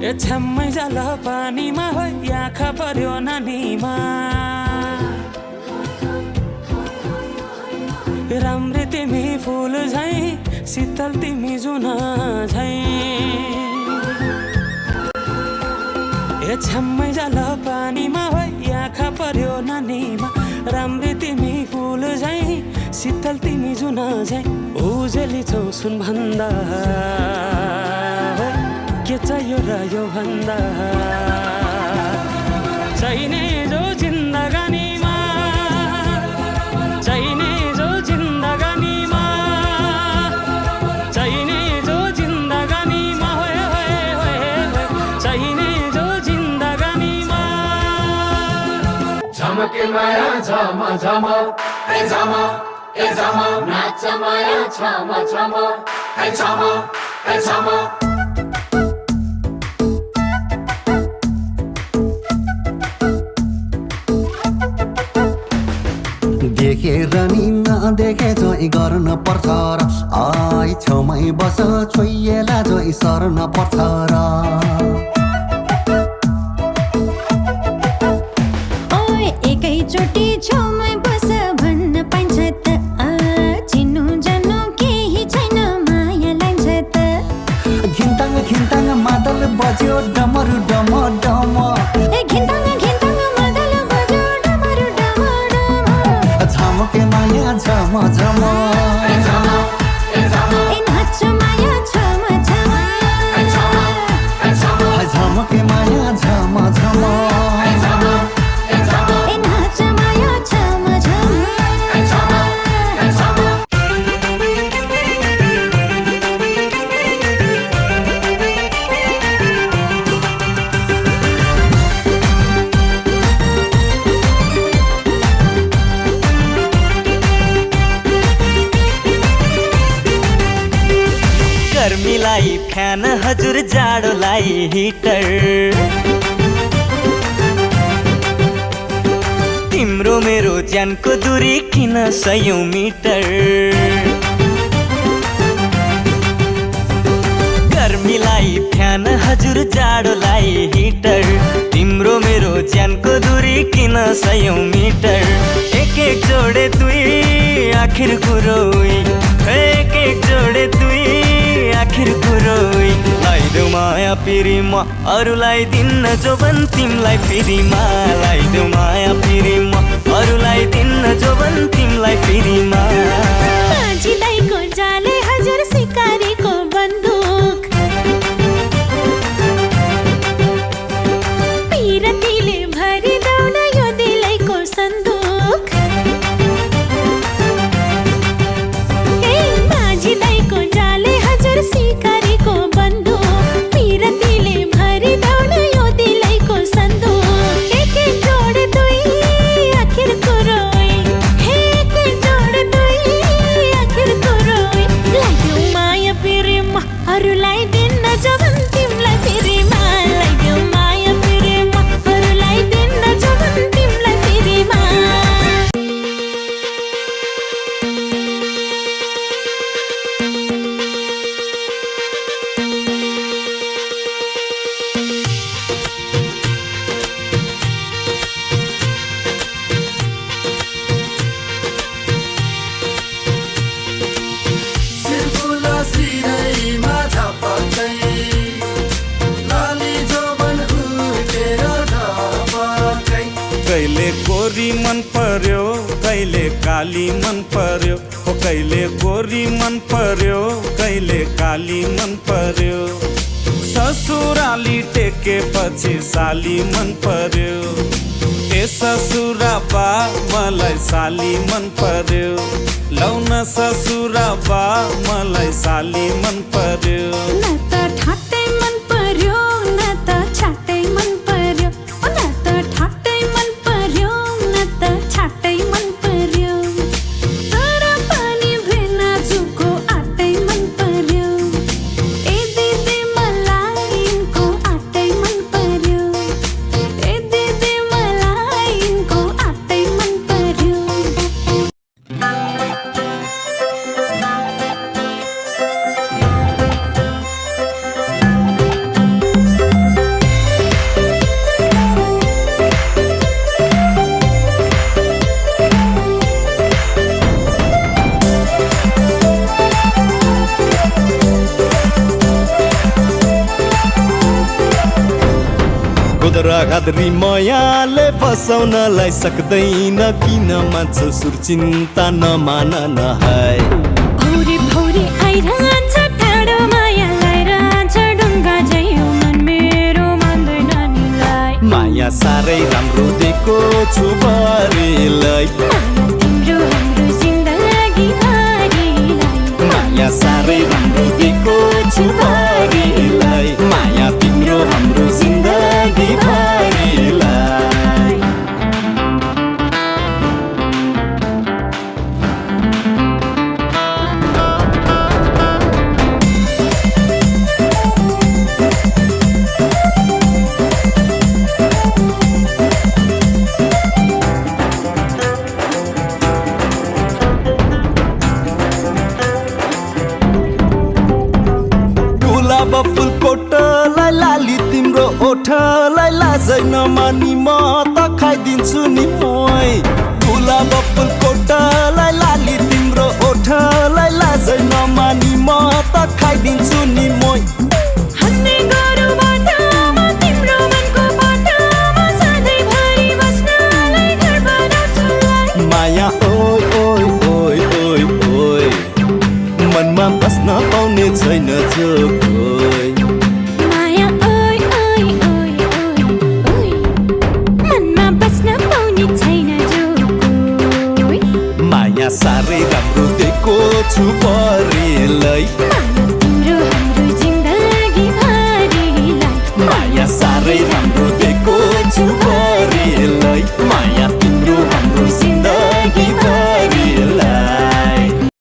ए छ्याम्मै जाल पानीमा हो आँखा पर्यो नानीमा राम्री तिमी फुल झै शीतल तिमी जुन झै ए छ्याम्मै जाल पानीमा हो आँखा पर्यो नानीमा राम्री तिमी फुल झै शीतल तिमी जुन झै उजेली छौ सुन भन्दा के चाहियो र यो भन्दा चाहिने जो जिन्दगानीमा चाहिने जो जिन्दगानीमा चाहिने जो जिन्दगानीमा होए होए होए चाहिने जो जिन्दगानीमा झमके माया झम झम ए झम नाच माया छम छम ए झम देखेर नि नदेखे झै गर्न पर्छ र आई छेउमै बस छोइएला झै सर्न पर्छ र ओए एकैचोटि छेउमै बस भन्न पाइन्छ त चिन्नु जान्नु केही छैन माया लान्छ त घिन्ताङ घिन्ताङ मादल बज्यो डमरु डम डम घिन्ताङ घिन्ताङ मादल बज्यो डमरु डम डम झमके माया झम झम नाच माया छम छम झमके माया झम झम नाच माया छम छम गर्मीलाई फ्यान हजुर जाडोलाई हिटर तिम्रो मेरो ज्यानको दूरी किन 100 मिटर गर्मीलाई फ्यान हजुर जाडोलाई हिटर तिम्रो मेरो ज्यानको दूरी किन 100 मिटर एक एक जोडे दुई आखिर कुरो एक एक जोडे दुई आखिर कुरो लाइदेऊ माया पिरीमा अरूलाई दिन्न जोबन तिमलाई पिरीमा लाइदेऊ माया पिरीमा अरूलाई दिन्न जोबन तिमलाई पिरीमा माझी दाइको जाले हजुर सिकारीको बन्दुक पिरतीले भरिदाउन यो दिलैको सन्दुक माझी दाइको जाले हजुर सिकारीको बन्दुक पिरतीले भरिदाउन यो दिलैको सन्दुक एक एक जोड दुई आखिर कुरो एक एक जोड दुई आखिर कुरो लाइदेऊ माया पिरीमा अरूलाई दिन्न जबन तिमलाई पिरीमा लाइदेऊ माया पिरीमा अरूलाई दिन्न जबन तिमलाई पिरीमा सिरफुला सिरैमा झपकै लाली जोबन उठेर ढपकै कहिले गोरी मन पर्यो कहिले काली मन पर्यो हो कहिले गोरी मन पर्यो कहिले काली मन पर्यो ससुराली टेकेपछि साली मन पर्यो ए ससुरा बा मलाई साली मन पर्यो लौन ससुरा बा मलाई साली मन पर्यो न त ठाट्टै मन पर्यो न त छाट्टै मन पर्यो न त ठाट्टै मन पर्यो न त छाट्टै मन पर्यो तर पनि भेना जुको आटै मन पर्यो ए दिदी मलाई यिनको आटै मन पर्यो ए दिदी मलाई यिनको आटै मन पर्यो खदरा खदरी मायाले फसाउनलाई सक्दैन किन मान्छौ सुर चिन्ता नमान न है भौरी भौरी आइरहन्छ टाढो माया लाइरहन्छ ढुङ्गा झै यो मन मेरो मान्दैन निलाई माया साह्रै राम्रो दिएको छु भरिलाई माया तिम्रो हाम्रो जिन्दगी भरिलाई माया साह्रै राम्रो दिएको छु भरिलाई माया तिम्रो हाम्रो जिन्दगी भरिलाई गुलाब फुल कोटलाई लाली तिम्रो ओठलाई लाजै नमानी म त खाइदिन्छु नि मोय गुलाब फुल कोटलाई लाली तिम्रो ओठलाई लाजै नमानी म त खाइदिन्छु नि मोय हन्ने गरौँ बाटोमा तिम्रो मनको बाटोमा सधैँभरि बस्नलाई घर बनाउँछु माया ओइ ओइ ओइ ओइ ओइ मनमा बस्न पाउने छैन जो कोही माया ओइ ओइ ओइ ओइ ओइ मनमा बस्न पाउने छैन जो कोही माया साह्रै राम्रो दिएको छु भरिलाई माया तिम्रो हाम्रो जिन्दगी भरिलाई माया साह्रै राम्रो